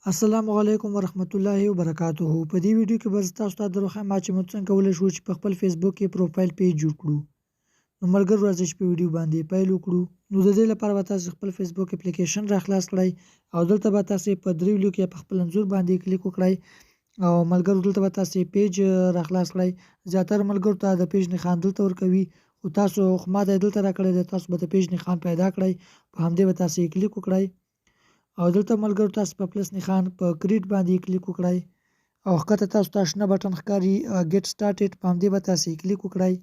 السلام علیکم ورحمت الله وبرکاته. په دې ویډیو کې به تاسو ته دروخم چې موږ څنګه کولی شو چې په خپل فیسبوک کې پروفایل پیج جوړ کړو. نو ملګرو راځئ چې په ویډیو باندې پیل وکړو. نو د دې لپاره به تاسو خپل فیسبوک اپلیکیشن را خلاص کړئ او دلته به تاسو په دریو کې په خپل انځور باندې کلیک وکړئ او ملګرو دلته به تاسو پیج را خلاص کړئ. زیاتره ملګرو ته د پیج نښان دلته ورکوي او تاسو خو ما دلته راکړی دی، تاسو به د پیج نښان پیدا کړئ، په همدې به تاسو کلیک وکړئ او دلته ملګرو تاسو په پلس نښان په کریټ باندې کلیک وکړئ او ښکته تاسو ته شنه بټن ښکاري ګیټ سټارټډ، په همدې به تاسو کلیک وکړئ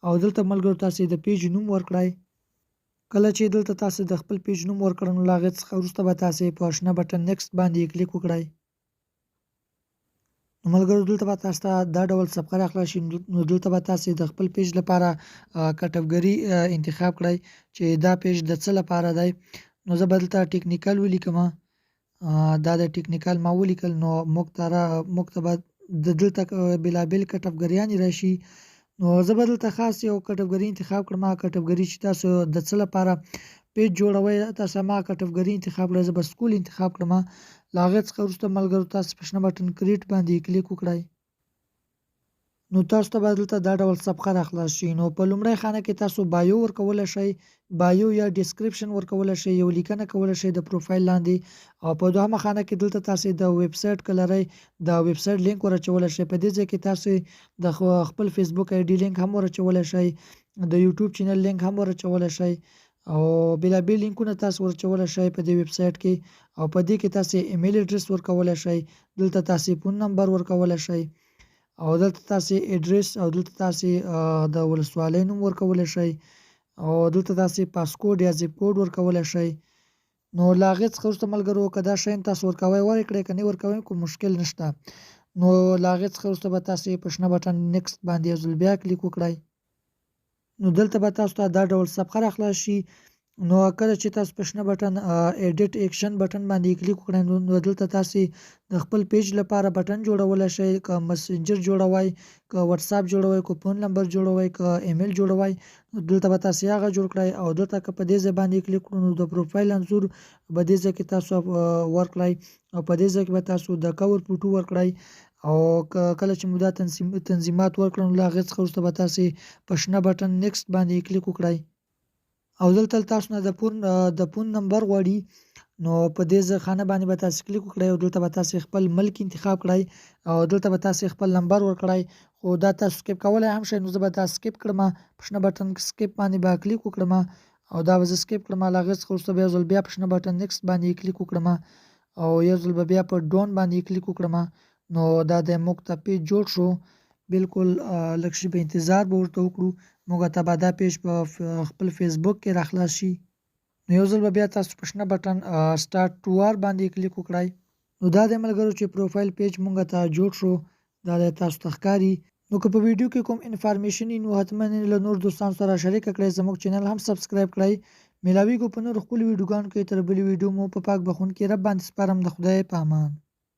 او دلته ملګرو تاسو د پیج نوم ورکړئ. کله چې دلته تاسو د خپل پیج نوم ورکړئ نو له هغې څخه وروسته به تاسو په شنه بټن نیکسټ باندې کلیک وکړئ. نو ملګرو دلته به تاسو ته دا ډول صفحه راخلاص شي. نو دلته به تاسو د خپل پیج لپاره کټګوري انتخاب کړئ چې دا پیج د څه لپاره دی. نو زه به دلته ټیکنیکل ولیکم، دا د ټیکنیکل ما ولیکل. نو موږ ته به دلته بېلابېل کټګوریانې راشي. نو زه به دلته خاص یو کټګوري انتخاب کړم، هغه کټګوري چې تاسو د څه لپاره پیج جوړوئ تاسو هماغه کټګوري انتخاب کړئ. زه به سکول انتخاب کړم. له هغې څخه وروسته ملګرو تاسو په شنه بټن کریټ باندې کلیک وکړئ. نو تاسو ته به دلته دا ډول صفحه راخلاص شي. نو په لومړۍ خانه کې تاسو بایو ورکولی شئ، بایو یا ډسکریپشن ورکولی شئ، یو لیکنه کولی شئ د پروفایل لاندې. او په دوهمه خانه کې دلته تاسو د ویب سایټ که لرئ د ویب سایټ لینک ور اچولی شئ. په دې ځای کې تاسو د خپل فیسبوک آی ډي لینک هم ور اچولی شئ، د یوټیوب چینل لینک هم ور اچولی شئ او بېلابېل لینکونه تاسو ور اچولی شئ په دې ویب سایټ کې. او په دې کې تاسو ایمیل اډرس ورکولی شئ، دلته تاسو فون نمبر ورکولی شئ او دلته تاسو اډرس او دلته تاسو د ولسوالۍ نوم ورکولی شئ او دلته تاسو پاسکوډ یا زیپ کوډ ورکولی شئ. نو له هغې څخه وروسته ملګرو که دا شیان تاسو ورکوئ ورکړئ، که نه ورکوئ کوم مشکل نشته. نو له هغې څخه وروسته به تاسو په شنه بټن نیکسټ باندې یو ځل بیا کلیک وکړئ. نو دلته به تاسو ته دا ډول صفحه راخلاص شي. نو کله چې تاسو په شنه بټن ایډیټ ایکشن بټن باندې کلیک وکړئ نو دلته تاسو د خپل پیج لپاره بټن جوړولی شئ، که مسنجر جوړوئ، که واتساپ جوړوئ، که فون نمبر جوړوئ، که ایمیل جوړوئ، دلته به تاسو هغه جوړ کړئ او دلته که په دې ځای باندې کلیک کړو نو د پروفایل انځور په دې ځای کې تاسو ورکړئ او په دې ځای کې به تاسو د کور فوټو ورکړئ او کله چې مو دا تنظیمات ورکړل نو له هغې څخه وروسته به تاسو په شنه بټن نیکسټ باندې کلیک وکړئ او دلته تاسو نه د فون نمبر غواړي. نو په دې خانه باندې به تاسو کلیک وکړئ او دلته به تاسو خپل ملک انتخاب کړئ او دلته به تاسو خپل نمبر ورکړئ. خو دا تاسو سکیپ کولی هم شئ. نو زه به دا سکیپ کړم، په شنه بټن سکیپ باندې به کلیک وکړم او دا به زه سکیپ کړم. له هغې څخه وروسته به یو ځل بیا په شنه بټن نیکسټ باندې کلیک وکړم او یو ځل به بیا په ډون باندې کلیک وکړم. نو دا د موږ ته پیج جوړ شو. بالکل لږ شېبه انتظار به ورته وکړو، موږ ته به دا پیج په خپل فیسبوک کې راخلاص شي. نو یو ځل به بیا تاسو په شنه بټن سټارټ ټو وار باندې کلیک وکړئ. نو دا د ملګرو چې پروفایل پیج موږ ته جوړ شو، دا د تاسو ته ښکاري. نو که په ویډیو کې کوم انفارمیشن وي نو حتما یې له نور دوستانو سره شریکه کړئ، زموږ چینل هم سبسکرایب کړئ. میلاویږو په نورو ښکلو ویډیوګانو کې، تر بلې ویډیو مو په پاک بخښونکي رب باندې سپارم. د خدای په امان.